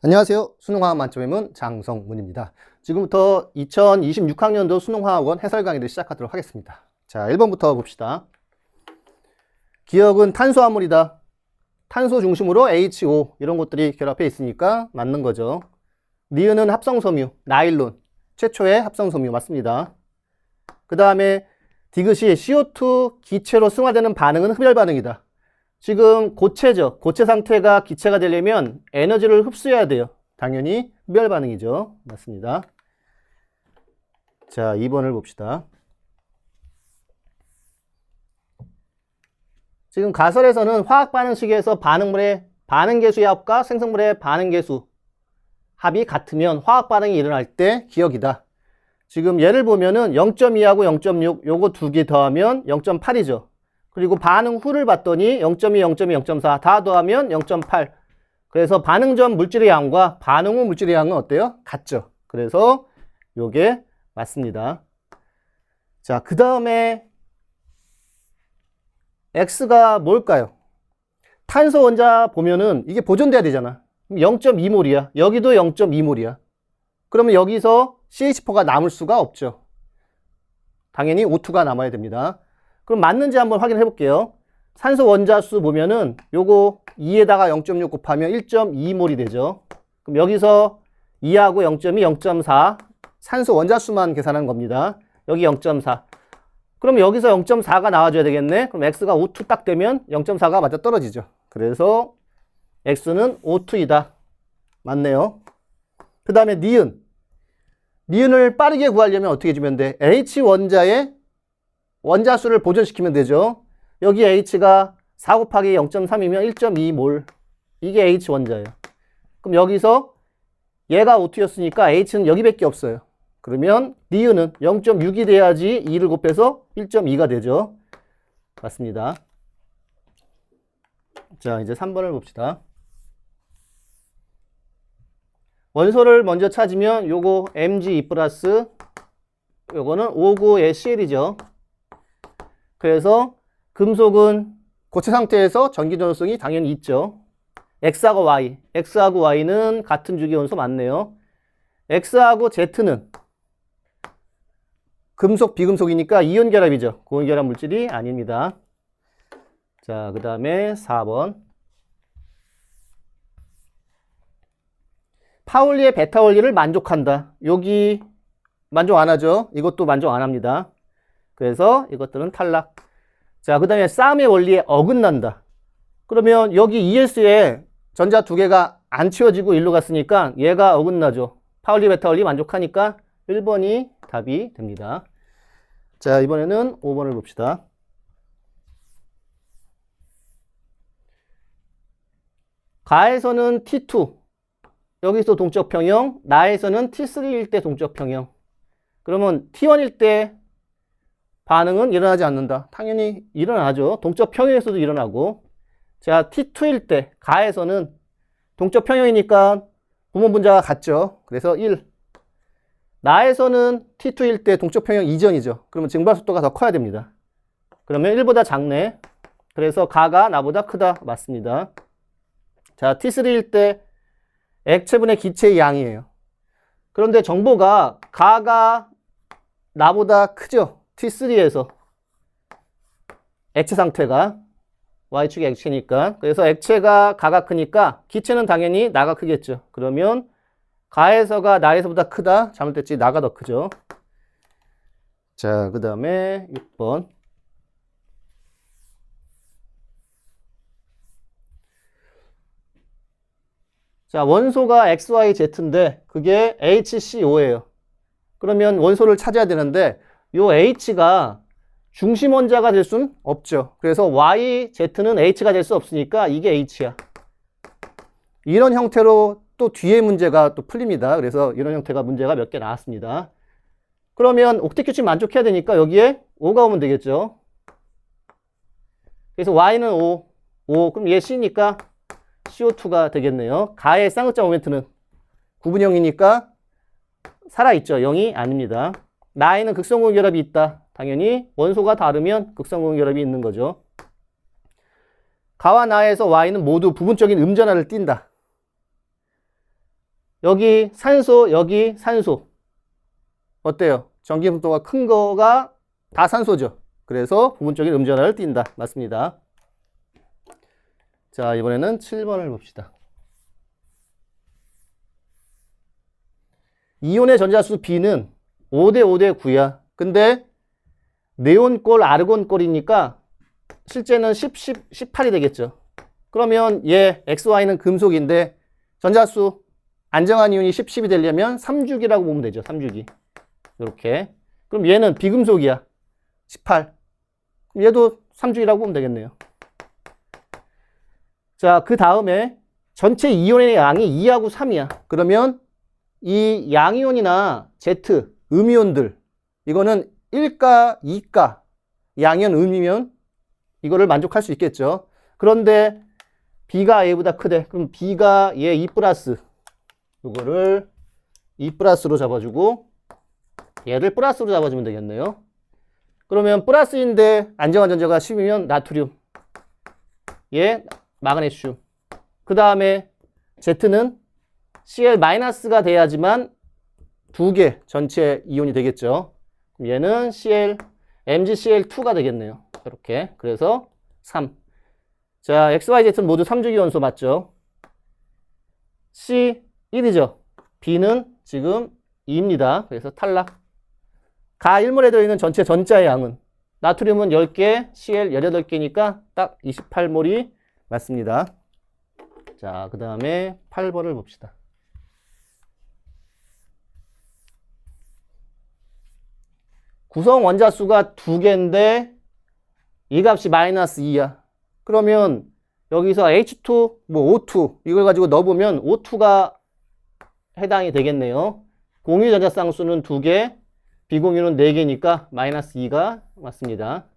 안녕하세요. 수능화학 만점의 문 장성문입니다. 지금부터 2026학년도 수능화학원 해설 강의를 시작하도록 하겠습니다. 자, 1번부터 봅시다. 기억은 탄수화물이다. 탄소 중심으로 HO 이런 것들이 결합해 있으니까 맞는 거죠. 니은은 합성섬유, 나일론. 최초의 합성섬유 맞습니다. 그 다음에 디귿이 CO2 기체로 승화되는 반응은 흡열 반응이다. 지금 고체죠. 고체 상태가 기체가 되려면 에너지를 흡수해야 돼요. 당연히 흡열 반응이죠. 맞습니다. 자, 2번을 봅시다. 지금 가설에서는 화학 반응식에서 반응물의 반응계수의 합과 생성물의 반응계수 합이 같으면 화학 반응이 일어날 때 기억이다. 지금 예를 보면은 0.2하고 0.6 요거 두 개 더하면 0.8이죠. 그리고 반응 후를 봤더니 0.2, 0.2, 0.4 다 더하면 0.8. 그래서 반응 전 물질의 양과 반응 후 물질의 양은 어때요? 같죠. 그래서 요게 맞습니다. 자, 그 다음에 X가 뭘까요? 탄소 원자 보면은 이게 보존돼야 되잖아. 0.2몰이야. 여기도 0.2몰이야. 그러면 여기서 CH4가 남을 수가 없죠. 당연히 O2가 남아야 됩니다. 그럼 맞는지 한번 확인해 볼게요. 산소 원자수 보면은 요거 2에다가 0.6 곱하면 1.2몰이 되죠. 그럼 여기서 2하고 0.2, 0.4 산소 원자수만 계산한 겁니다. 여기 0.4. 그럼 여기서 0.4가 나와줘야 되겠네. 그럼 X가 O2 딱 되면 0.4가 맞아 떨어지죠. 그래서 X는 O2이다. 맞네요. 그 다음에 니은. 니은을 빠르게 구하려면 어떻게 해주면 돼? H 원자의 원자수를 보존시키면 되죠. 여기 H가 4 곱하기 0.3이면 1.2몰. 이게 H 원자예요. 그럼 여기서 얘가 O2였으니까 H는 여기밖에 없어요. 그러면 니은은 0.6이 돼야지 2를 곱해서 1.2가 되죠. 맞습니다. 자, 이제 3번을 봅시다. 원소를 먼저 찾으면 요거 Mg2 플러스 요거는 5구의 CL이죠. 그래서 금속은 고체 상태에서 전기 전도성이 당연히 있죠. X하고 Y. X하고 Y는 같은 주기 원소 맞네요. X하고 Z는 금속, 비금속이니까 이온 결합이죠. 고온 결합 물질이 아닙니다. 자, 그 다음에 4번. 파울리의 베타 원리를 만족한다. 여기 만족 안 하죠. 이것도 만족 안 합니다. 그래서 이것들은 탈락. 자, 그 다음에 싸움의 원리에 어긋난다. 그러면 여기 ES에 전자 두 개가 안 치워지고 일로 갔으니까 얘가 어긋나죠. 파울리 베타 원리 만족하니까 1번이 답이 됩니다. 자, 이번에는 5번을 봅시다. 가에서는 T2. 여기서 동적 평형. 나에서는 T3일 때 동적 평형. 그러면 T1일 때 반응은 일어나지 않는다. 당연히 일어나죠. 동적 평형에서도 일어나고. 자, T2일 때 가에서는 동적 평형이니까 부모 분자가 같죠. 그래서 1. 나에서는 T2일 때 동적 평형 이전이죠. 그러면 증발 속도가 더 커야 됩니다. 그러면 1보다 작네. 그래서 가가 나보다 크다. 맞습니다. 자, T3일 때 액체분의 기체의 양이에요. 그런데 정보가 가가 나보다 크죠. T3에서 액체 상태가 Y축이 액체니까. 그래서 액체가 가가 크니까 기체는 당연히 나가 크겠죠. 그러면 가에서가 나에서보다 크다. 잘못됐지. 나가 더 크죠. 자, 그 다음에 6번. 자, 원소가 XYZ인데 그게 HCO예요. 그러면 원소를 찾아야 되는데 요 H가 중심 원자가 될 수는 없죠. 그래서 YZ는 H가 될 수 없으니까 이게 H야. 이런 형태로 또 뒤에 문제가 또 풀립니다. 그래서 이런 형태가 문제가 몇 개 나왔습니다. 그러면 옥텟 규칙 만족해야 되니까 여기에 5가 오면 되겠죠. 그래서 Y는 5. 그럼 얘 C니까 CO2가 되겠네요. 가의 쌍극자 모멘트는 구분형이니까 살아있죠. 0이 아닙니다. 나에는 극성고온 결합이 있다. 당연히 원소가 다르면 극성고온 결합이 있는 거죠. 가와 나에서 Y는 모두 부분적인 음전하를 띈다. 여기 산소, 여기 산소. 어때요? 전기분포가 큰 거가 다 산소죠. 그래서 부분적인 음전화를 띈다. 맞습니다. 자, 이번에는 7번을 봅시다. 이온의 전자수 B는 5대 5대 9야. 근데 네온꼴, 아르곤꼴이니까 실제는 10, 18이 되겠죠. 그러면 얘 XY는 금속인데 전자수 안정한 이온이 10, 10이 되려면 3주기라고 보면 되죠. 3주기. 이렇게. 그럼 얘는 비금속이야. 18. 얘도 3주기라고 보면 되겠네요. 자, 그 다음에 전체 이온의 양이 2하고 3이야. 그러면 이 양이온이나 Z, 음이온들, 이거는 1가, 2가, 양이온, 음이온, 이거를 만족할 수 있겠죠. 그런데 B가 A보다 크대. 그럼 B가 얘 2 플러스, 이거를 2 플러스로 잡아주고, 얘를 플러스로 잡아주면 되겠네요. 그러면 플러스인데 안정한 전자가 10이면 나트륨, 얘 마그네슘. 그 다음에 Z는 Cl-가 돼야지만 2개 전체 이온이 되겠죠. 그럼 얘는 MgCl2가 되겠네요. 이렇게. 그래서 3. 자, XYZ는 모두 3주기 원소 맞죠? C 1이죠. B는 지금 2입니다. 그래서 탈락. 가 1몰에 들어있는 전체 전자의 양은 나트륨은 10개, Cl 18개니까 딱 28몰이 맞습니다. 자, 그 다음에 8번을 봅시다. 구성 원자수가 2개인데 이 값이 마이너스 2야. 그러면 여기서 H2, O2 이걸 가지고 넣어보면 O2가 해당이 되겠네요. 공유 전자쌍수는 2개, 비공유는 4개니까 마이너스 2가 맞습니다.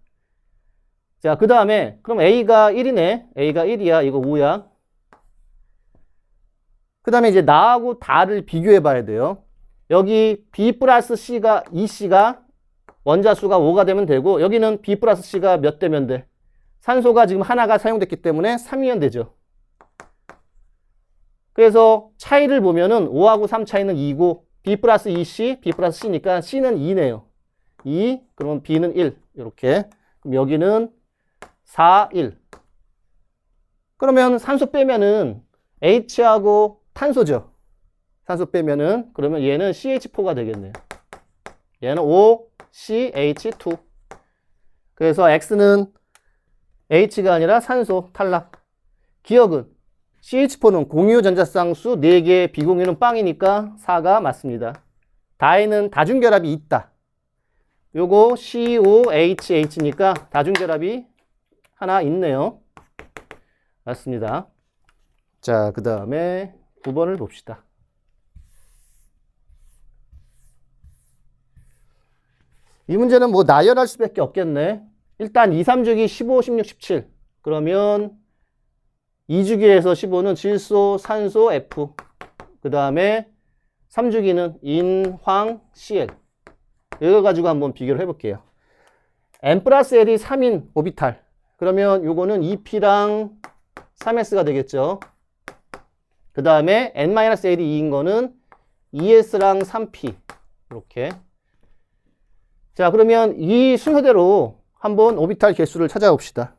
자, 그 다음에 그럼 A가 1이네. A가 1이야. 이거 5야. 그 다음에 이제 나하고 다를 비교해 봐야 돼요. 여기 B 플러스 C가 2C가 원자수가 5가 되면 되고 여기는 B 플러스 C가 몇 되면 돼? 산소가 지금 하나가 사용됐기 때문에 3이면 되죠. 그래서 차이를 보면은 5하고 3 차이는 2고 B 플러스 2C, B 플러스 C니까 C는 2네요. 2, 그러면 B는 1. 이렇게. 그럼 여기는 4, 1. 그러면 산소 빼면은 H하고 탄소죠. 산소 빼면은 그러면 얘는 CH4가 되겠네요. 얘는 OCH2. 그래서 X는 H가 아니라 산소 탈락. 기억은 CH4는 공유 전자쌍수 4개, 비공유는 빵이니까 4가 맞습니다. 다에는 다중결합이 있다. 요거 COHH니까 다중결합이 하나 있네요. 맞습니다. 자, 그 다음에 9번을 봅시다. 이 문제는 뭐 나열할 수밖에 없겠네. 일단 2, 3주기 15, 16, 17. 그러면 2주기에서 15는 질소, 산소, F. 그 다음에 3주기는 인, 황, Cl. 이거 가지고 한번 비교를 해볼게요. N 플러스 L이 3인 오비탈. 그러면 요거는 2P랑 3S가 되겠죠. 그 다음에 N-L이 2인 거는 2S랑 3P. 이렇게. 자, 그러면 이 순서대로 한번 오비탈 개수를 찾아봅시다.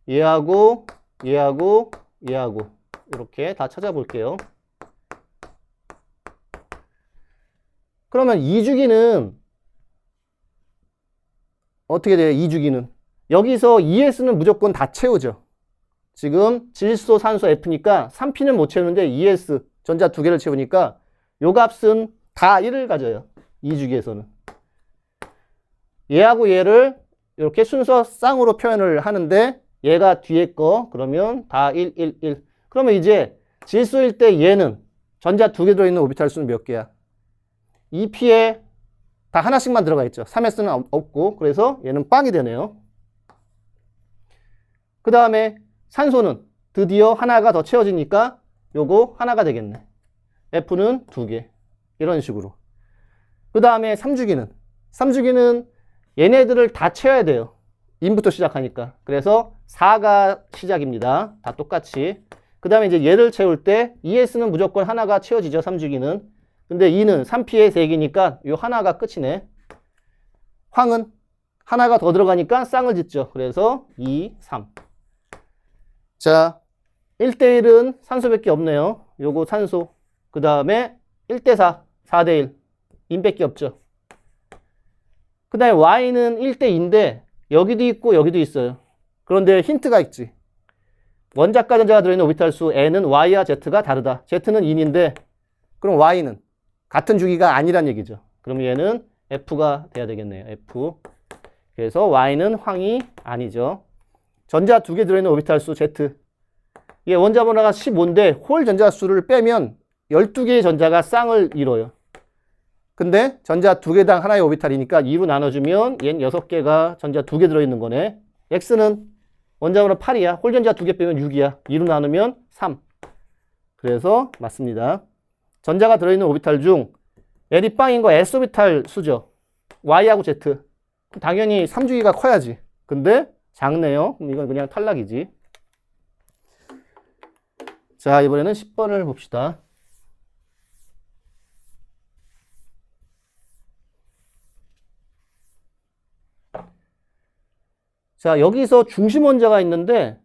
얘하고 얘하고 얘하고 이렇게 다 찾아볼게요. 그러면 2주기는 어떻게 돼요? 2주기는 여기서 2S는 무조건 다 채우죠. 지금 질소, 산소, F니까 3P는 못 채우는데 2S 전자 2개를 채우니까 요 값은 다 1을 가져요. 2주기에서는. 얘하고 얘를 이렇게 순서 쌍으로 표현을 하는데 얘가 뒤에 거 그러면 다 1, 1, 1. 그러면 이제 질소일 때 얘는 전자 2개 들어있는 오비탈 수는 몇 개야? 2P에 다 하나씩만 들어가 있죠. 3S는 없고 그래서 얘는 빵이 되네요. 그 다음에 산소는 드디어 하나가 더 채워지니까 요거 하나가 되겠네. F는 2개. 이런 식으로. 그 다음에 3주기는 얘네들을 다 채워야 돼요. 인부터 시작하니까. 그래서 4가 시작입니다. 다 똑같이. 그 그 다음에 이제 얘를 채울 때 ES는 무조건 하나가 채워지죠. 3주기는. 근데 2는 3P의 3개니까 요 하나가 끝이네. 황은 하나가 더 들어가니까 쌍을 짓죠. 그래서 2, 3. 자, 1대1은 산소밖에 없네요. 요거 산소. 그 다음에 1대4, 4대1. 인밖에 없죠. 그 다음에 Y는 1대2인데 여기도 있고 여기도 있어요. 그런데 힌트가 있지. 원자과 전자가 들어있는 오비탈 수 N은 Y와 Z가 다르다. Z는 인인데 그럼 Y는 같은 주기가 아니란 얘기죠. 그럼 얘는 F가 돼야 되겠네요. F. 그래서 Y는 황이 아니죠. 전자 2개 들어있는 오비탈 수 Z. 얘 원자 번호가 15인데 홀 전자 수를 빼면 12개의 전자가 쌍을 이뤄요. 근데 전자 2개당 하나의 오비탈이니까 2로 나눠주면 얘는 6개가 전자 2개 들어있는 거네. X는 원자 번호 8이야. 홀 전자 2개 빼면 6이야. 2로 나누면 3. 그래서 맞습니다. 전자가 들어있는 오비탈 중 L이 빵인 거 S 오비탈 수죠. Y하고 Z. 당연히 3주기가 커야지. 근데 작네요. 그럼 이건 그냥 탈락이지. 자, 이번에는 10번을 봅시다. 자, 여기서 중심 원자가 있는데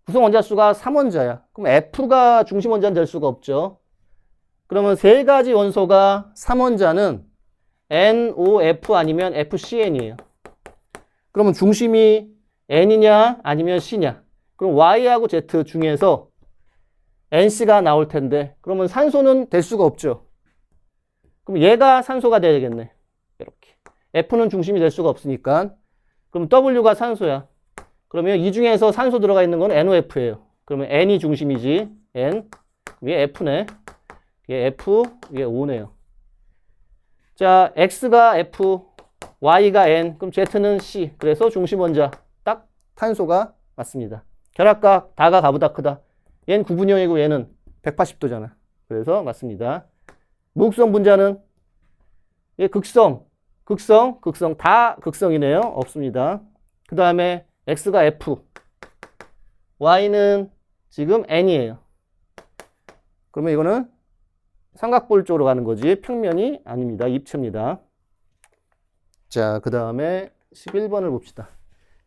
구성 원자 수가 3원자야. 그럼 F가 중심 원자는 될 수가 없죠. 그러면 세 가지 원소가 3원자는 NOF 아니면 FCN이에요. 그러면 중심이 N이냐 아니면 C냐? 그럼 Y하고 Z 중에서 NC가 나올 텐데 그러면 산소는 될 수가 없죠. 그럼 얘가 산소가 되겠네. 이렇게. F는 중심이 될 수가 없으니까. 그럼 W가 산소야. 그러면 이 중에서 산소 들어가 있는 건 NOF예요. 그러면 N이 중심이지. N. 얘 F네. 얘 F, 얘 O네요. 자, X가 F, Y가 N, 그럼 Z는 C. 그래서 중심 원자 딱 탄소가 맞습니다. 결합각 다가 가보다 크다. 얘는 구분형이고 얘는 180도잖아. 그래서 맞습니다. 무극성 분자는 얘 극성, 극성, 극성 다 극성이네요. 없습니다. 그 다음에 X가 F, Y는 지금 N이에요. 그러면 이거는 삼각볼 쪽으로 가는 거지 평면이 아닙니다. 입체입니다. 자, 그 다음에 11번을 봅시다.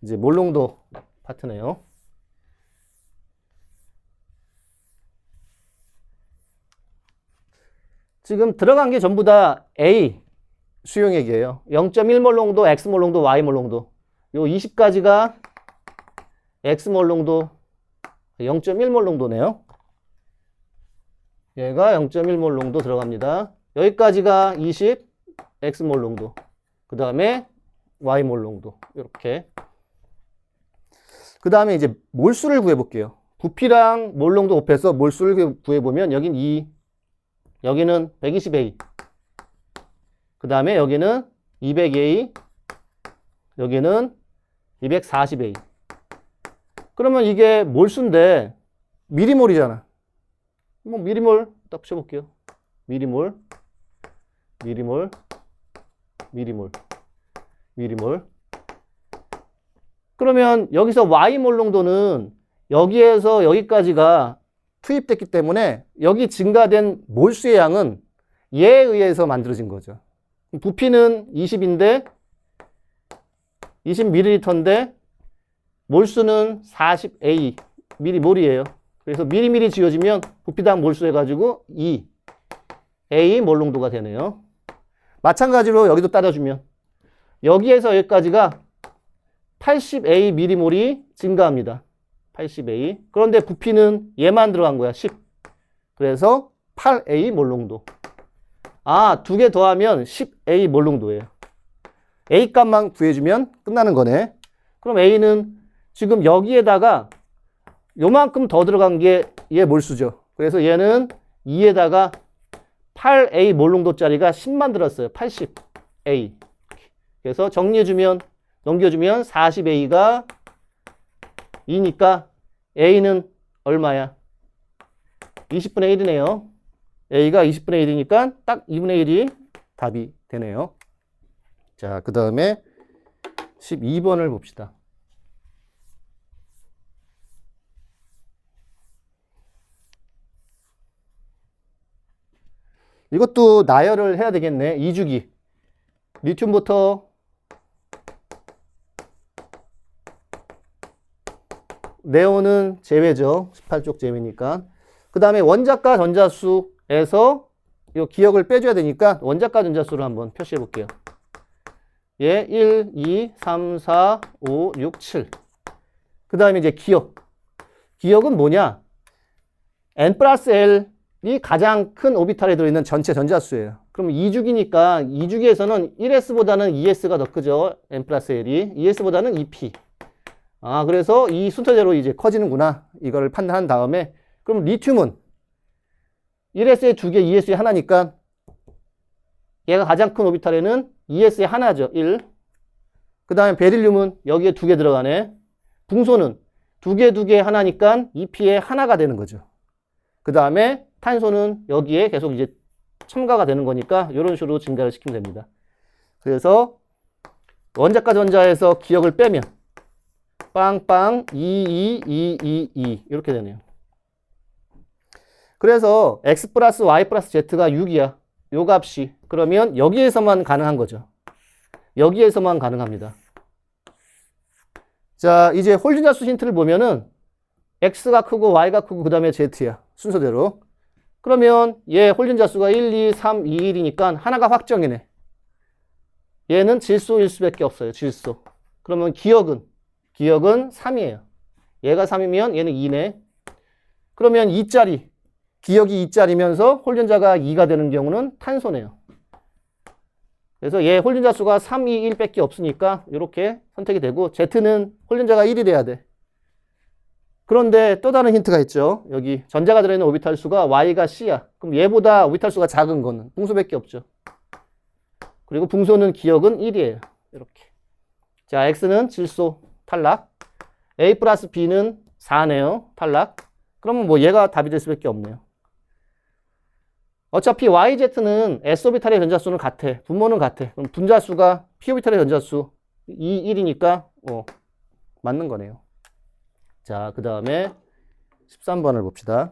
이제 몰롱도 파트네요. 지금 들어간 게 전부 다 A 수용액이에요. 0.1몰롱도, X몰롱도, Y몰롱도. 요 20가지가 X몰롱도, 0.1몰롱도네요. 얘가 0.1몰롱도 들어갑니다. 여기까지가 20 X몰롱도. 그 다음에 Y몰롱도. 이렇게. 그 다음에 이제 몰수를 구해볼게요. 부피랑 몰롱도 곱해서 몰수를 구해보면 여긴 2, 여기는 120A. 그 다음에 여기는 200A, 여기는 240A. 그러면 이게 몰수인데 미리몰이잖아. 뭐 미리몰 딱 붙여볼게요. 미리몰, 미리몰, 미리몰, 미리몰. 그러면 여기서 Y몰롱도는 여기에서 여기까지가 투입됐기 때문에 여기 증가된 몰수의 양은 얘에 의해서 만들어진 거죠. 부피는 20인데 20ml인데 몰수는 40A 미리몰이에요. 그래서 미리미리 지어지면 부피당 몰수 해가지고 2A 몰롱도가 되네요. 마찬가지로 여기도 따라주면 여기에서 여기까지가 80A 미리몰이 증가합니다. 80A. 그런데 부피는 얘만 들어간 거야. 10. 그래서 8A 몰롱도. 아, 두 개 더하면 10A 몰롱도예요. A 값만 구해주면 끝나는 거네. 그럼 A는 지금 여기에다가 요만큼 더 들어간 게 얘 몰수죠. 그래서 얘는 2에다가 8A 몰롱도짜리가 10만 들었어요. 80A. 그래서 정리해주면, 넘겨주면 40A가 2니까 A는 얼마야? 20분의 1이네요. A가 20분의 1이니까 딱 2분의 1이 답이 되네요. 자, 그 다음에 12번을 봅시다. 이것도 나열을 해야 되겠네. 2주기. 리튬부터 네온은 제외죠. 18쪽 제외니까. 그 다음에 원자가 전자수에서 이 기억을 빼줘야 되니까 원자가 전자수를 한번 표시해 볼게요. 예, 1, 2, 3, 4, 5, 6, 7. 그 다음에 이제 기억. 기억은 뭐냐? n 플러스 L이 가장 큰 오비탈에 들어있는 전체 전자수예요. 그럼 2주기니까 2주기에서는 1s보다는 2s가 더 크죠. n 플러스 L이. 2s보다는 2p. 아, 그래서 이 순서대로 이제 커지는구나. 이걸 판단한 다음에 그럼 리튬은 1s에 2개, 2s에 하나니까 얘가 가장 큰 오비탈에는 2s에 하나죠. 1. 그 다음에 베릴륨은 여기에 2개 들어가네. 붕소는 2개, 2개 하나니까 2p에 하나가 되는 거죠. 그 다음에 탄소는 여기에 계속 이제 첨가가 되는 거니까 이런 식으로 증가를 시키면 됩니다. 그래서 원자가 전자에서 기억을 빼면 빵빵 2, 2, 2, 2, 2 이렇게 되네요. 그래서 x 플러스 y 플러스 z가 6이야. 요 값이. 그러면 여기에서만 가능한 거죠. 여기에서만 가능합니다. 자, 이제 홀준자수 힌트를 보면은 x가 크고 y가 크고 그 다음에 z야. 순서대로. 그러면 얘 홀준자수가 1, 2, 3, 2, 1이니까 하나가 확정이네. 얘는 질소일 수밖에 없어요. 질소. 그러면 기억은 3이에요. 얘가 3이면 얘는 2네. 그러면 2짜리. 기억이 2짜리면서 홀전자가 2가 되는 경우는 탄소네요. 그래서 얘 홀전자 수가 3, 2, 1밖에 없으니까 이렇게 선택이 되고 Z는 홀전자가 1이 돼야 돼. 그런데 또 다른 힌트가 있죠. 여기 전자가 들어있는 오비탈 수가 Y가 C야. 그럼 얘보다 오비탈 수가 작은 거는 붕소밖에 없죠. 그리고 붕소는 기억은 1이에요. 이렇게. 자, X는 질소 탈락. A 플러스 B는 4네요. 탈락. 그러면 뭐 얘가 답이 될 수밖에 없네요. 어차피 YZ는 S오비탈의 전자수는 같아. 분모는 같아. 그럼 분자수가 P오비탈의 전자수 1이니까 맞는 거네요. 자, 그 다음에 13번을 봅시다.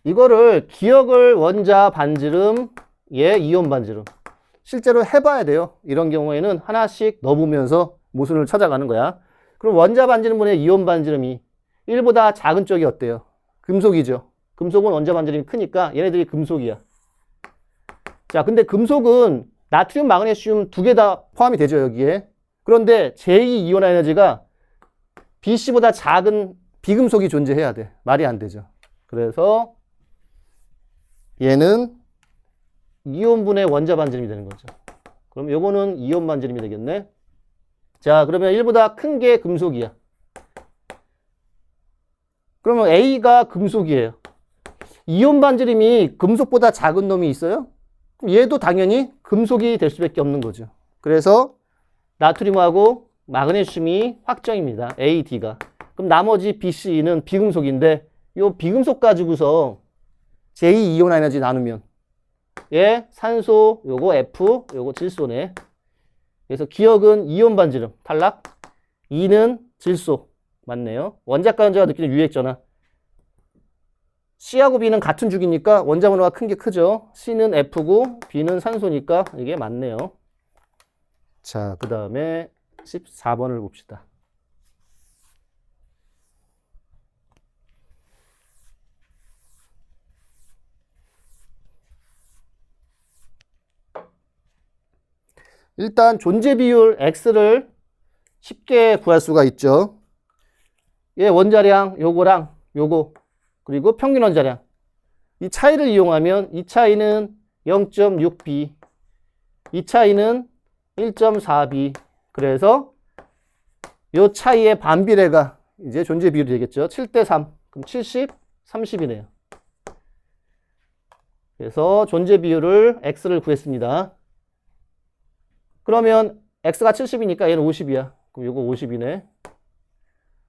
이거를 기억을 원자 반지름, 얘 이온 반지름. 실제로 해봐야 돼요. 이런 경우에는 하나씩 넣어보면서 모순을 찾아가는 거야. 그럼 원자 반지름분의 이온 반지름이 1보다 작은 쪽이 어때요? 금속이죠. 금속은 원자 반지름이 크니까 얘네들이 금속이야. 자, 근데 금속은 나트륨, 마그네슘 두 개 다 포함이 되죠, 여기에. 그런데 제2이온 에너지가 BC보다 작은 비금속이 존재해야 돼. 말이 안 되죠. 그래서 얘는 이온분의 원자 반지름이 되는 거죠. 그럼 요거는 이온 반지름이 되겠네. 자, 그러면 1보다 큰 게 금속이야. 그러면 A가 금속이에요. 이온 반지름이 금속보다 작은 놈이 있어요? 그럼 얘도 당연히 금속이 될 수밖에 없는 거죠. 그래서 나트륨하고 마그네슘이 확정입니다. A, D가. 그럼 나머지 B, C는 비금속인데 요 비금속 가지고서 제2이온 에너지 나누면 얘 산소, 요거 F, 요거 질소네. 그래서 기억은 이온 반지름 탈락. 2는 질소 맞네요. 원자과 원자가 느끼는 유액전화. C하고 B는 같은 주기니까 원자 번호가 큰 게 크죠. C는 F고 B는 산소니까 이게 맞네요. 자, 그 다음에 14번을 봅시다. 일단 존재 비율 X를 쉽게 구할 수가 있죠. 얘 원자량 요거랑 요거 그리고 평균 원자량 이 차이를 이용하면 이 차이는 0.6B 이 차이는 1.4B 그래서 요 차이의 반비례가 이제 존재 비율이 되겠죠. 7대3 그럼 70, 30이네요. 그래서 존재 비율을 X를 구했습니다. 그러면 X가 70이니까 얘는 50이야. 그럼 요거 50이네.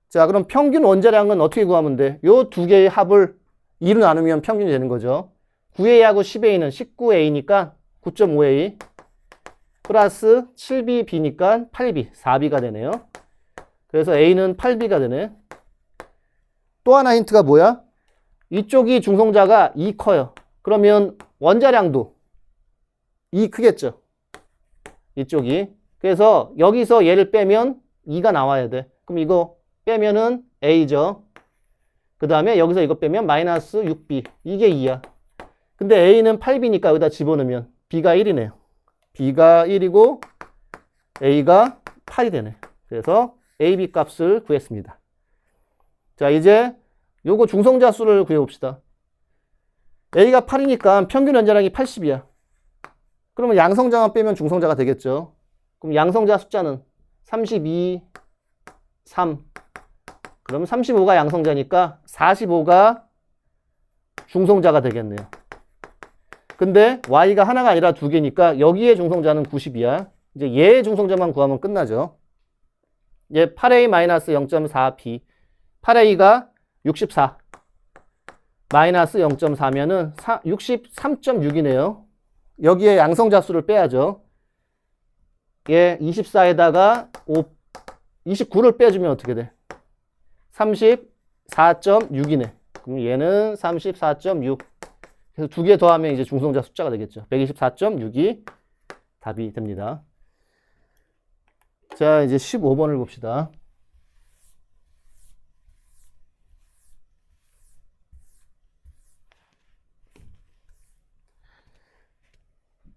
자, 그럼 평균 원자량은 어떻게 구하면 돼? 요 두 개의 합을 2로 나누면 평균이 되는 거죠. 9A하고 10A는 19A니까 9.5A. 플러스 7B, B니까 8B, 4B가 되네요. 그래서 A는 8B가 되네. 또 하나 힌트가 뭐야? 이쪽이 중성자가 2 커요. 그러면 원자량도 2 크겠죠. 이쪽이. 그래서 여기서 얘를 빼면 2가 나와야 돼. 그럼 이거 빼면은 A죠. 그 다음에 여기서 이거 빼면 마이너스 6B. 이게 2야. 근데 A는 8B니까 여기다 집어넣으면 B가 1이네요. B가 1이고 A가 8이 되네. 그래서 AB 값을 구했습니다. 자, 이제 요거 중성자 수를 구해봅시다. A가 8이니까 평균 원자량이 80이야. 그러면 양성자만 빼면 중성자가 되겠죠. 그럼 양성자 숫자는 32, 3. 그러면 35가 양성자니까 45가 중성자가 되겠네요. 근데 Y가 하나가 아니라 두 개니까 여기에 중성자는 90이야. 이제 얘의 중성자만 구하면 끝나죠. 얘 8A-0.4B. 8A가 64. 마이너스 0.4면은 63.6이네요. 여기에 양성자 수를 빼야죠. 얘 24에다가 29를 빼주면 어떻게 돼? 34.6이네. 그럼 얘는 34.6. 그래서 두 개 더하면 이제 중성자 숫자가 되겠죠. 124.6이 답이 됩니다. 자, 이제 15번을 봅시다.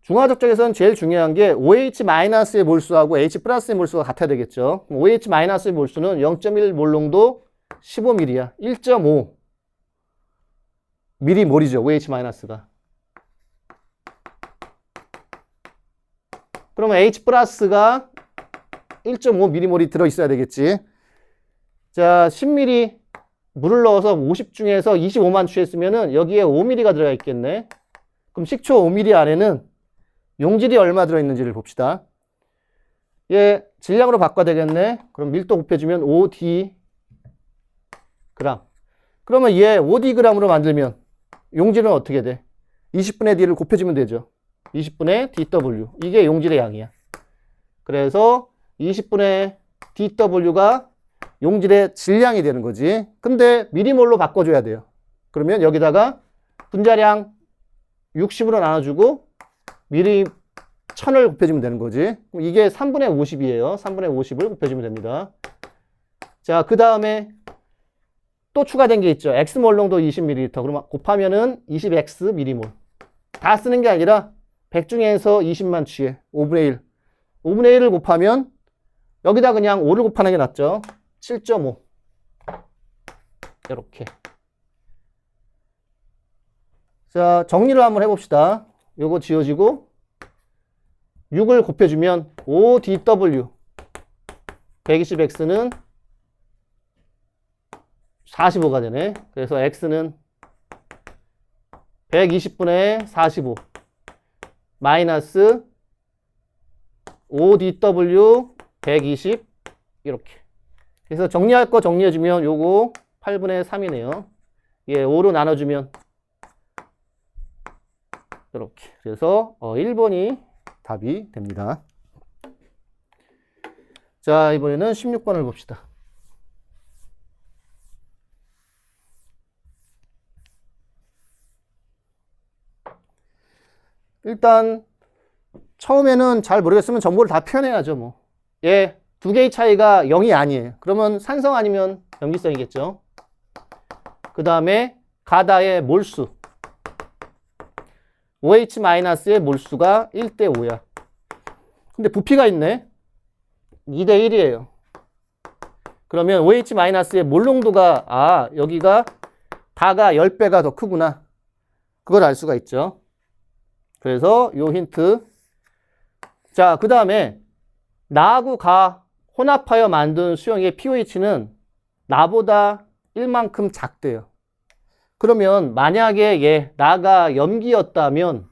중화적정에서는 제일 중요한 게 OH-의 몰수하고 H+의 몰수가 같아야 되겠죠. OH-의 몰수는 0.1 몰농도 15mm야. 1.5 mm몰이죠. OH-가. 그러면 H+가 1.5 mm몰이 들어있어야 되겠지. 자, 10mm 물을 넣어서 50 중에서 25만 취했으면은 여기에 5mm가 들어가 있겠네. 그럼 식초 5mm 안에는 용질이 얼마 들어있는지를 봅시다. 얘 질량으로 바꿔야 되겠네. 그럼 밀도 곱해주면 5D g. 그러면 얘 5D g으로 만들면 용질은 어떻게 돼? 20분의 D를 곱해주면 되죠. 20분의 DW. 이게 용질의 양이야. 그래서 20분의 DW가 용질의 질량이 되는 거지. 근데 미리몰로 바꿔줘야 돼요. 그러면 여기다가 분자량 60으로 나눠주고 미리 1000을 곱해주면 되는 거지. 그럼 이게 3분의 50이에요. 3분의 50을 곱해주면 됩니다. 자, 그 다음에 또 추가된 게 있죠. X몰농도 20ml. 그러면 곱하면은 20X mm몰. 다 쓰는 게 아니라 100 중에서 20만 취해. 5분의 1. 5분의 1을 곱하면 여기다 그냥 5를 곱하는 게 낫죠. 7.5. 이렇게. 자, 정리를 한번 해봅시다. 요거 지워지고 6을 곱해주면 5DW 120X는 45가 되네. 그래서 X는 120분의 45 마이너스 5DW 120 이렇게. 그래서 정리할 거 정리해주면 요거 8분의 3이네요. 예, 5로 나눠주면 이렇게. 그래서 1번이 답이 됩니다. 자, 이번에는 16번을 봅시다. 일단 처음에는 잘 모르겠으면 정보를 다 표현해야죠. 뭐. 예, 두 개의 차이가 0이 아니에요. 그러면 산성 아니면 염기성이겠죠. 그 다음에 가다의 몰수. OH-의 몰수가 1대 5야. 근데 부피가 있네. 2대 1이에요. 그러면 OH-의 몰농도가 여기가 다가 10배가 더 크구나. 그걸 알 수가 있죠. 그래서 요 힌트. 자, 그 다음에 나하고 가 혼합하여 만든 수용의 pH는 나보다 1만큼 작대요. 그러면 만약에 나가 염기였다면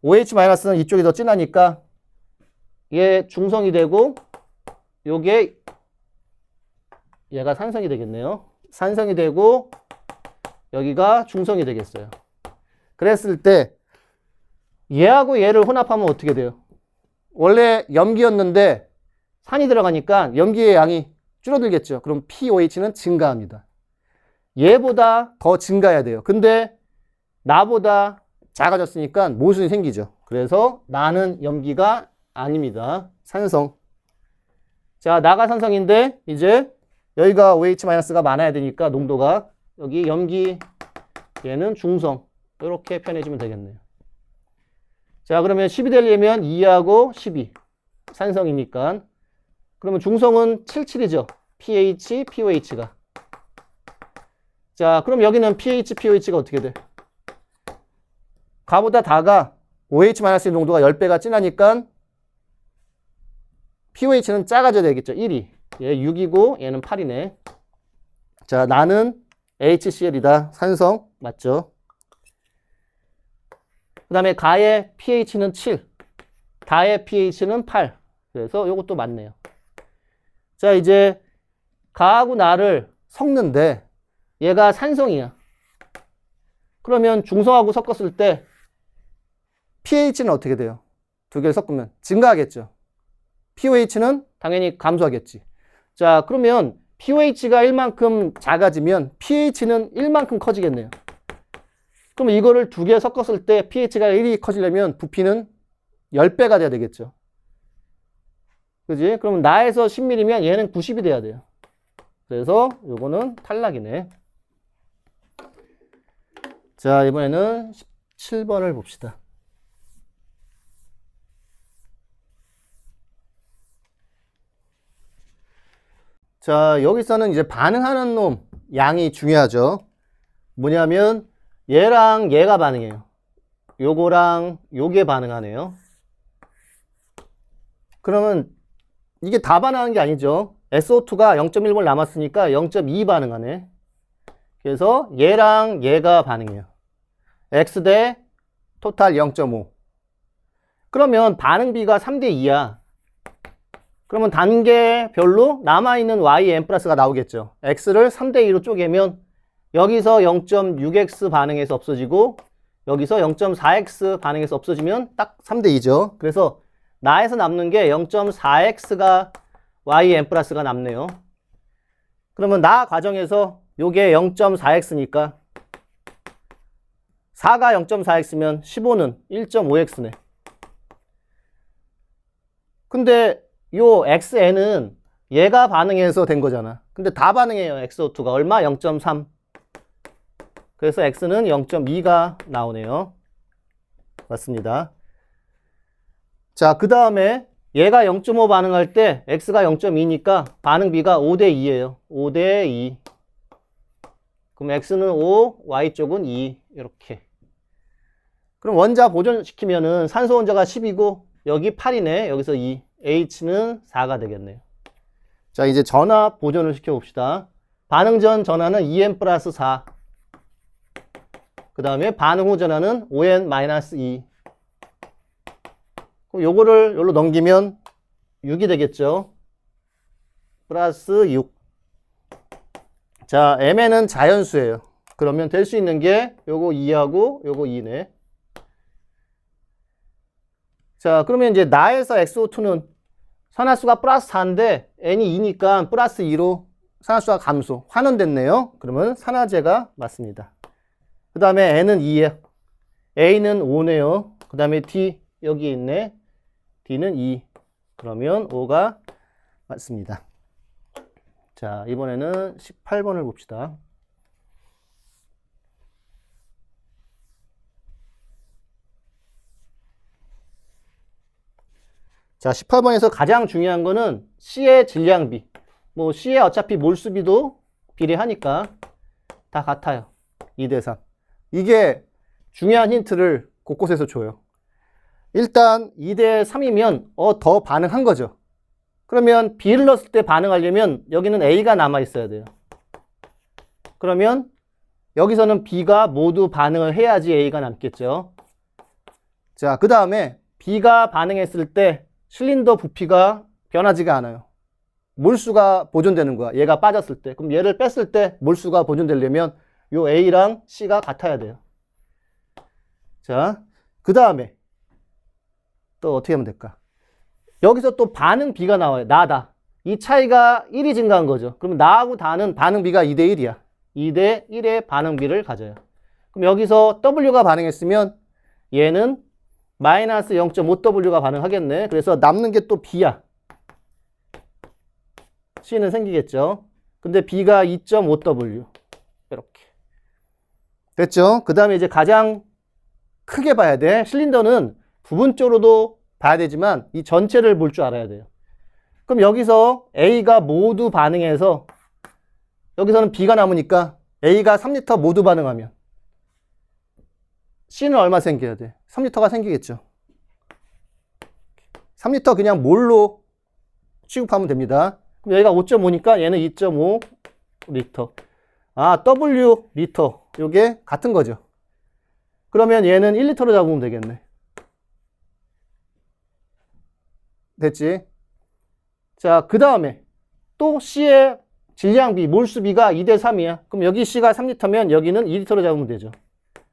OH-는 이쪽이 더 진하니까 얘 중성이 되고 요게 얘가 산성이 되겠네요. 산성이 되고 여기가 중성이 되겠어요. 그랬을 때 얘하고 얘를 혼합하면 어떻게 돼요? 원래 염기였는데 산이 들어가니까 염기의 양이 줄어들겠죠. 그럼 pOH는 증가합니다. 얘보다 더 증가해야 돼요. 근데 나보다 작아졌으니까 모순이 생기죠. 그래서 나는 염기가 아닙니다. 산성. 자, 나가 산성인데 이제 여기가 OH-가 많아야 되니까 농도가 여기 염기 얘는 중성. 이렇게 표현해주면 되겠네요. 자, 그러면 10이 되려면 2하고 12. 산성이니까. 그러면 중성은 77이죠. pH, pOH가. 자, 그럼 여기는 pH, pOH가 어떻게 돼? 가보다 다가 OH-의 농도가 10배가 진하니까 pOH는 작아져야 되겠죠. 1이. 얘 6이고 얘는 8이네. 자, 나는 HCl이다. 산성. 맞죠? 그 다음에 가의 pH는 7. 다의 pH는 8. 그래서 요것도 맞네요. 자, 이제 가하고 나를 섞는데 얘가 산성이야. 그러면 중성하고 섞었을 때 pH는 어떻게 돼요? 두 개를 섞으면 증가하겠죠. pOH는 당연히 감소하겠지. 자, 그러면 pOH가 1만큼 작아지면 pH는 1만큼 커지겠네요. 그럼 이거를 두 개 섞었을 때 pH가 1이 커지려면 부피는 10배가 돼야 되겠죠. 그지? 그러면 나에서 10mm면 얘는 90이 돼야 돼요. 그래서 요거는 탈락이네. 자, 이번에는 17번을 봅시다. 자, 여기서는 이제 반응하는 놈 양이 중요하죠. 뭐냐면 얘랑 얘가 반응해요. 요거랑 요게 반응하네요. 그러면 이게 다 반응하는 게 아니죠. SO2가 0.1몰 남았으니까 0.2 반응하네. 그래서 얘랑 얘가 반응해요. X 대 토탈 0.5. 그러면 반응비가 3대 2야. 그러면 단계별로 남아있는 YN 플러스가 나오겠죠. X를 3대 2로 쪼개면 여기서 0.6X 반응해서 없어지고 여기서 0.4X 반응해서 없어지면 딱 3대 2죠. 그래서 나에서 남는 게 0.4X가 YN 플러스가 남네요. 그러면 나 과정에서 요게 0.4X니까 4가 0.4X면 15는 1.5X네. 근데 요 XN은 얘가 반응해서 된 거잖아. 근데 다 반응해요. XO2가 얼마? 0.3. 그래서 X는 0.2가 나오네요. 맞습니다. 자, 그 다음에 얘가 0.5 반응할 때 X가 0.2니까 반응비가 5대 2예요. 5대 2. 그럼 X는 5, Y쪽은 2. 이렇게. 그럼 원자 보존시키면은 산소 원자가 10이고 여기 8이네. 여기서 2. H는 4가 되겠네요. 자, 이제 전압 보존을 시켜봅시다. 반응 전 전하는 2n 플러스 4. 그 다음에 반응 후 전하는 5n 마이너스 2. 그럼 요거를 여기로 넘기면 6이 되겠죠. 플러스 6. 자, Mn은 자연수예요. 그러면 될 수 있는 게 요거 2하고 요거 2네. 자, 그러면 이제 나에서 XO2는 산화수가 플러스 4인데 N이 2니까 플러스 2로 산화수가 감소, 환원됐네요. 그러면 산화제가 맞습니다. 그 다음에 N은 2예요. A는 5네요. 그 다음에 D 여기 있네. D는 2. 그러면 5가 맞습니다. 자, 이번에는 18번을 봅시다. 자, 18번에서 가장 중요한 거는 C의 질량비. 뭐 C의 어차피 몰수비도 비례하니까 다 같아요. 2대 3. 이게 중요한 힌트를 곳곳에서 줘요. 일단 2대 3이면 더 반응한 거죠. 그러면 B를 넣었을 때 반응하려면 여기는 A가 남아 있어야 돼요. 그러면 여기서는 B가 모두 반응을 해야지 A가 남겠죠. 자, 그 다음에 B가 반응했을 때 실린더 부피가 변하지가 않아요. 몰수가 보존되는 거야. 얘가 빠졌을 때. 그럼 얘를 뺐을 때 몰수가 보존되려면 요 A랑 C가 같아야 돼요. 자, 그 다음에 또 어떻게 하면 될까? 여기서 또 반응 B가 나와요. 나다. 이 차이가 1이 증가한 거죠. 그럼 나하고 다는 반응 B가 2대 1이야. 2대 1의 반응 B를 가져요. 그럼 여기서 W가 반응했으면 얘는 마이너스 0.5W가 반응하겠네. 그래서 남는 게 또 B야. C는 생기겠죠. 근데 B가 2.5W. 이렇게. 됐죠? 그 다음에 이제 가장 크게 봐야 돼. 실린더는 부분적으로도 봐야 되지만 이 전체를 볼 줄 알아야 돼요. 그럼 여기서 A가 모두 반응해서 여기서는 B가 남으니까 A가 3리터 모두 반응하면 C는 얼마 생겨야 돼? 3리터가 생기겠죠. 3리터 그냥 몰로 취급하면 됩니다. 그럼 여기가 5.5니까 얘는 2.5리터. 아, W 리터. 요게 같은 거죠. 그러면 얘는 1리터로 잡으면 되겠네. 됐지? 자, 그 다음에 또 C의 질량비, 몰수비가 2대 3이야. 그럼 여기 C가 3리터면 여기는 2리터로 잡으면 되죠.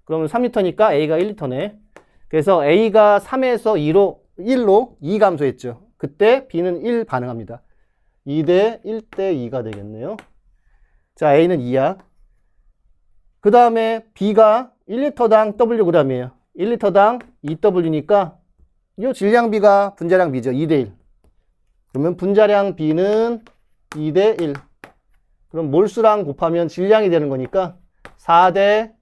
그러면 3리터니까 A가 1리터네. 그래서 A가 3에서 1로 2 감소했죠. 그때 B는 1 반응합니다. 2대 1대 2가 되겠네요. 자, A는 2야. 그 다음에 B가 1리터당 Wg이에요. 1리터당 2W니까 이 질량비가 분자량 B죠. 2대 1. 그러면 분자량 B는 2대 1. 그럼 몰수랑 곱하면 질량이 되는 거니까 4대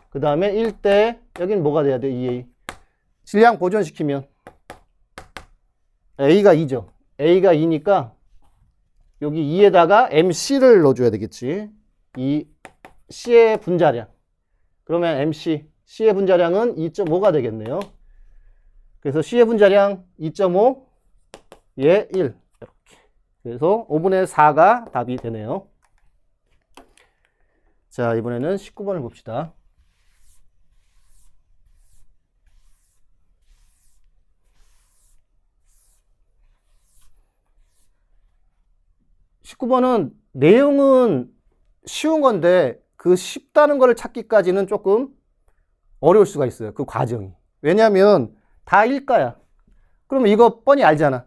그 다음에 1대 여긴 뭐가 돼야 돼? 2A. 질량 보존시키면 A가 2죠. A가 2니까 여기 2에다가 MC를 넣어줘야 되겠지. 이 C의 분자량. 그러면 MC, C의 분자량은 2.5가 되겠네요. 그래서 C의 분자량 2.5, 얘 1. 이렇게. 그래서 5분의 4가 답이 되네요. 자, 이번에는 19번을 봅시다. (19번은) 내용은 쉬운 건데 그 쉽다는 거를 찾기까지는 조금 어려울 수가 있어요. 그 과정이. 왜냐하면 다 일가야. 그러면 이거 뻔히 알잖아.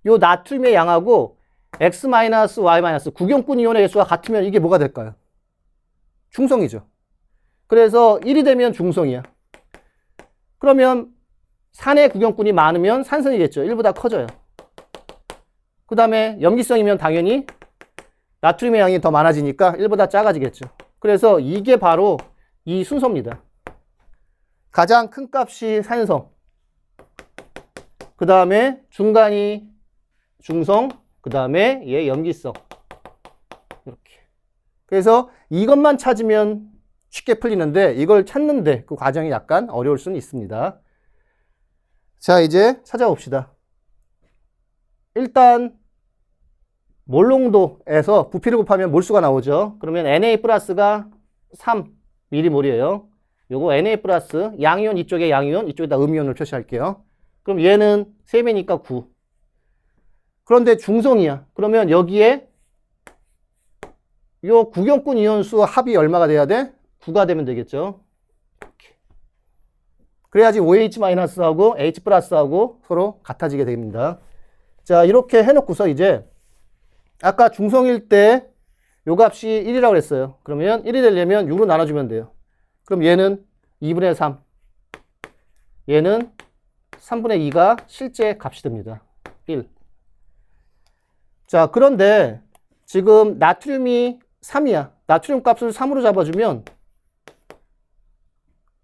요 나트륨의 양하고 X-Y- 구경꾼 이온의 개수가 같으면 이게 뭐가 될까요? 중성이죠. 그래서 1이 되면 중성이야. 그러면 산의 구경꾼이 많으면 산성이겠죠. 1보다 커져요. 그 다음에 염기성이면 당연히 나트륨의 양이 더 많아지니까 1보다 작아지겠죠. 그래서 이게 바로 이 순서입니다. 가장 큰 값이 산성, 그 다음에 중간이 중성, 그 다음에 얘 염기성. 이렇게. 그래서 이것만 찾으면 쉽게 풀리는데 이걸 찾는데 그 과정이 약간 어려울 수는 있습니다. 자, 이제 찾아봅시다. 일단 몰농도에서 부피를 곱하면 몰수가 나오죠. 그러면 Na 플러스가 3mm몰이에요. 요거 Na 플러스 양이온 이쪽에 양이온, 이쪽에다 음이온을 표시할게요. 그럼 얘는 3배니까 9. 그런데 중성이야. 그러면 여기에 요 구경꾼 이온수 합이 얼마가 돼야 돼? 9가 되면 되겠죠. 이렇게. 그래야지 OH-하고 H 플러스하고 서로 같아지게 됩니다. 자, 이렇게 해놓고서 이제 아까 중성일 때 요 값이 1이라고 했어요. 그러면 1이 되려면 6으로 나눠주면 돼요. 그럼 얘는 2분의 3. 얘는 3분의 2가 실제 값이 됩니다. 1. 자, 그런데 지금 나트륨이 3이야. 나트륨 값을 3으로 잡아주면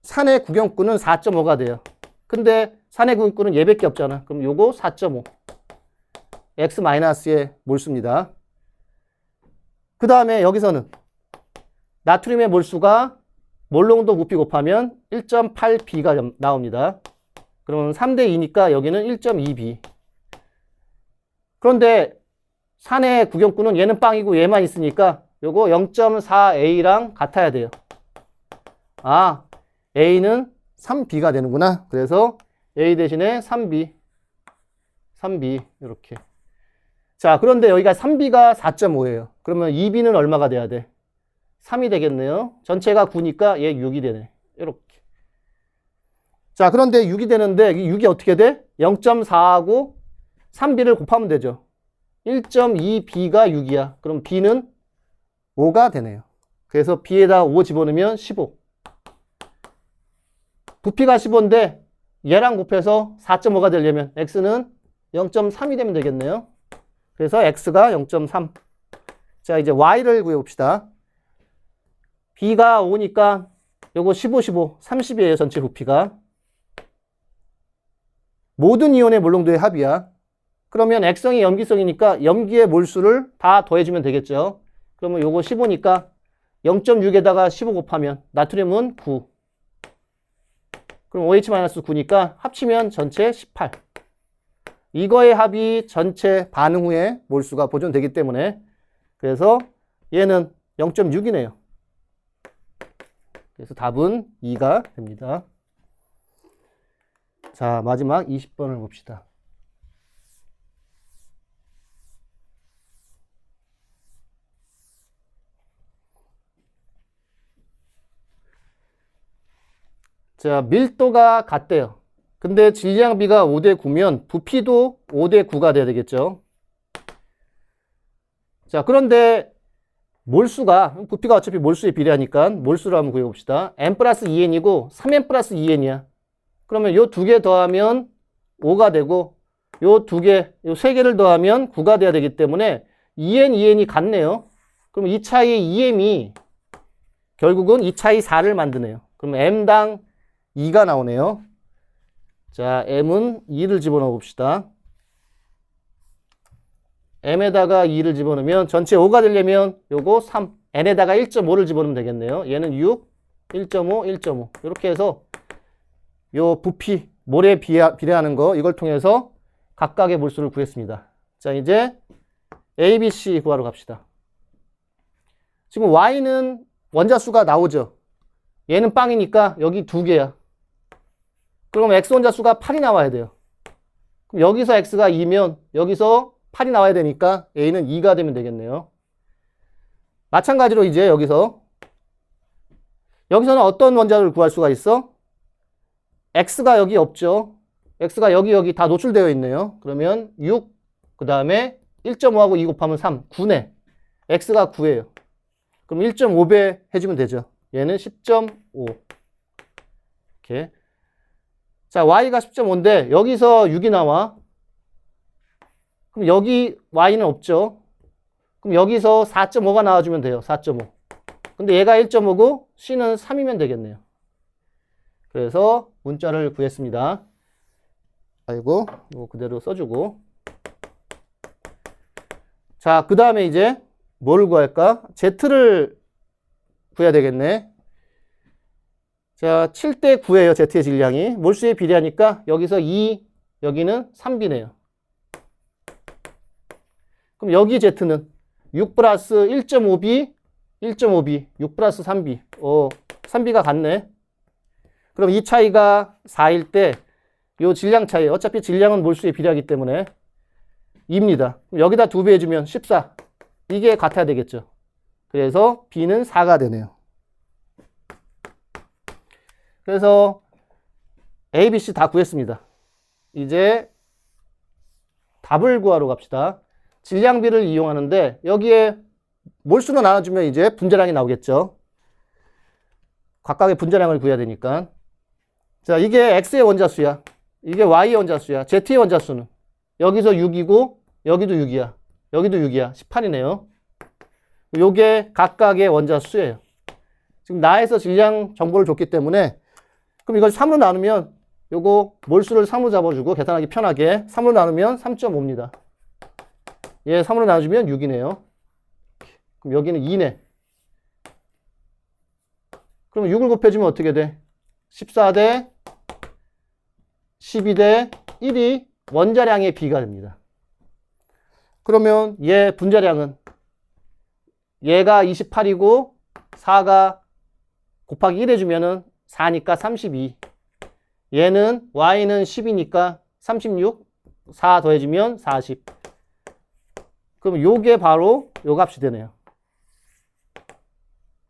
산의 구경꾼은 4.5가 돼요. 근데 산의 구경꾼은 얘밖에 없잖아. 그럼 요거 4.5. X-의 몰수입니다. 그 다음에 여기서는 나트륨의 몰수가 몰농도 부피 곱하면 1.8B가 나옵니다. 그러면 3대 2니까 여기는 1.2B. 그런데 산의 구경꾼은 얘는 빵이고 얘만 있으니까 요거 0.4A랑 같아야 돼요. 아, A는 3B가 되는구나. 그래서 A 대신에 3B. 3B 이렇게. 자, 그런데 여기가 3B가 4.5예요. 그러면 2B는 얼마가 돼야 돼? 3이 되겠네요. 전체가 9니까 얘 6이 되네. 이렇게. 자, 그런데 6이 되는데 6이 어떻게 돼? 0.4하고 3b를 곱하면 되죠. 1.2b가 6이야. 그럼 b는 5가 되네요. 그래서 b에다 5 집어넣으면 15. 부피가 15인데 얘랑 곱해서 4.5가 되려면 x는 0.3이 되면 되겠네요. 그래서 x가 0.3. 자, 이제 y를 구해봅시다. b가 5니까 요거 15, 15, 30이에요. 전체 부피가. 모든 이온의 몰롱도의 합이야. 그러면 액성이 염기성이니까 염기의 몰수를 다 더해주면 되겠죠. 그러면 요거 15니까 0.6에다가 15 곱하면 나트륨은 9. 그럼 OH-9니까 합치면 전체 18. 이거의 합이 전체 반응 후에 몰수가 보존되기 때문에 그래서 얘는 0.6이네요. 그래서 답은 2가 됩니다. 자, 마지막 20번을 봅시다. 자, 밀도가 같대요. 근데 질량비가 5대 9면 부피도 5대 9가 돼야 되겠죠. 자, 그런데 몰수가, 부피가 어차피 몰수에 비례하니까 몰수를 한번 구해봅시다. n 플러스 2n이고 3n 플러스 2n이야. 그러면 요 두 개 더하면 5가 되고 요 두 개, 요 세 개를 더하면 9가 돼야 되기 때문에 2n, 2n이 같네요. 그럼 이 차이의 2m이 결국은 이 차이 4를 만드네요. 그럼 m당 2가 나오네요. 자, m은 2를 집어넣어 봅시다. m에다가 2를 집어넣으면 전체 5가 되려면 요거 3, n에다가 1.5를 집어넣으면 되겠네요. 얘는 6, 1.5, 1.5 이렇게 해서 요 부피, 몰에 비례하는 거 이걸 통해서 각각의 몰수를 구했습니다. 자, 이제 A, B, C 구하러 갑시다. 지금 Y는 원자수가 나오죠. 얘는 빵이니까 여기 두 개야. 그럼 X 원자수가 8이 나와야 돼요. 그럼 여기서 X가 2면 여기서 8이 나와야 되니까 A는 2가 되면 되겠네요. 마찬가지로 이제 여기서는 어떤 원자를 구할 수가 있어? X가 여기 없죠. X가 여기 다 노출되어 있네요. 그러면 6, 그 다음에 1.5하고 2 곱하면 3, 9네. X가 9예요. 그럼 1.5배 해주면 되죠. 얘는 10.5. 이렇게. 자, Y가 10.5인데 여기서 6이 나와. 그럼 여기 Y는 없죠. 그럼 여기서 4.5가 나와주면 돼요. 4.5. 근데 얘가 1.5고 C는 3이면 되겠네요. 그래서 문자를 구했습니다. 아이고, 이거 그대로 써주고. 자, 그 다음에 이제 뭘 구할까? Z를 구해야 되겠네. 자, 7대 9예요. Z의 질량이. 몰수에 비례하니까 여기서 2, 여기는 3B네요. 그럼 여기 Z는 6 플러스 1.5B, 1.5B, 6 플러스 3B. 3B가 같네. 그럼 이 차이가 4일 때 요 질량 차이, 어차피 질량은 몰수에 비례하기 때문에 2입니다. 그럼 여기다 2배 해주면 14. 이게 같아야 되겠죠. 그래서 B는 4가 되네요. 그래서 A, B, C 다 구했습니다. 이제 답을 구하러 갑시다. 질량비를 이용하는데 여기에 몰수로 나눠주면 이제 분자량이 나오겠죠. 각각의 분자량을 구해야 되니까. 자, 이게 X의 원자수야. 이게 Y의 원자수야. Z의 원자수는 여기서 6이고 여기도 6이야. 여기도 6이야. 18이네요. 요게 각각의 원자수예요. 지금 나에서 질량 정보를 줬기 때문에 그럼 이걸 3으로 나누면 요거 몰수를 3으로 잡아주고 계산하기 편하게 3으로 나누면 3.5입니다. 얘 3으로 나눠주면 6이네요. 그럼 여기는 2네. 그럼 6을 곱해주면 어떻게 돼? 14대 12대 1이 원자량의 B가 됩니다. 그러면 얘 분자량은 얘가 28이고 4가 곱하기 1 해주면은 4니까 32. 얘는 Y는 10이니까 36. 4 더해주면 40. 그럼 요게 바로 요 값이 되네요.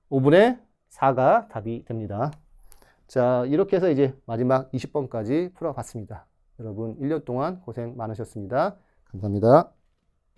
5분의 4가 답이 됩니다. 자, 이렇게 해서 이제 마지막 20번까지 풀어봤습니다. 여러분 1년 동안 고생 많으셨습니다. 감사합니다.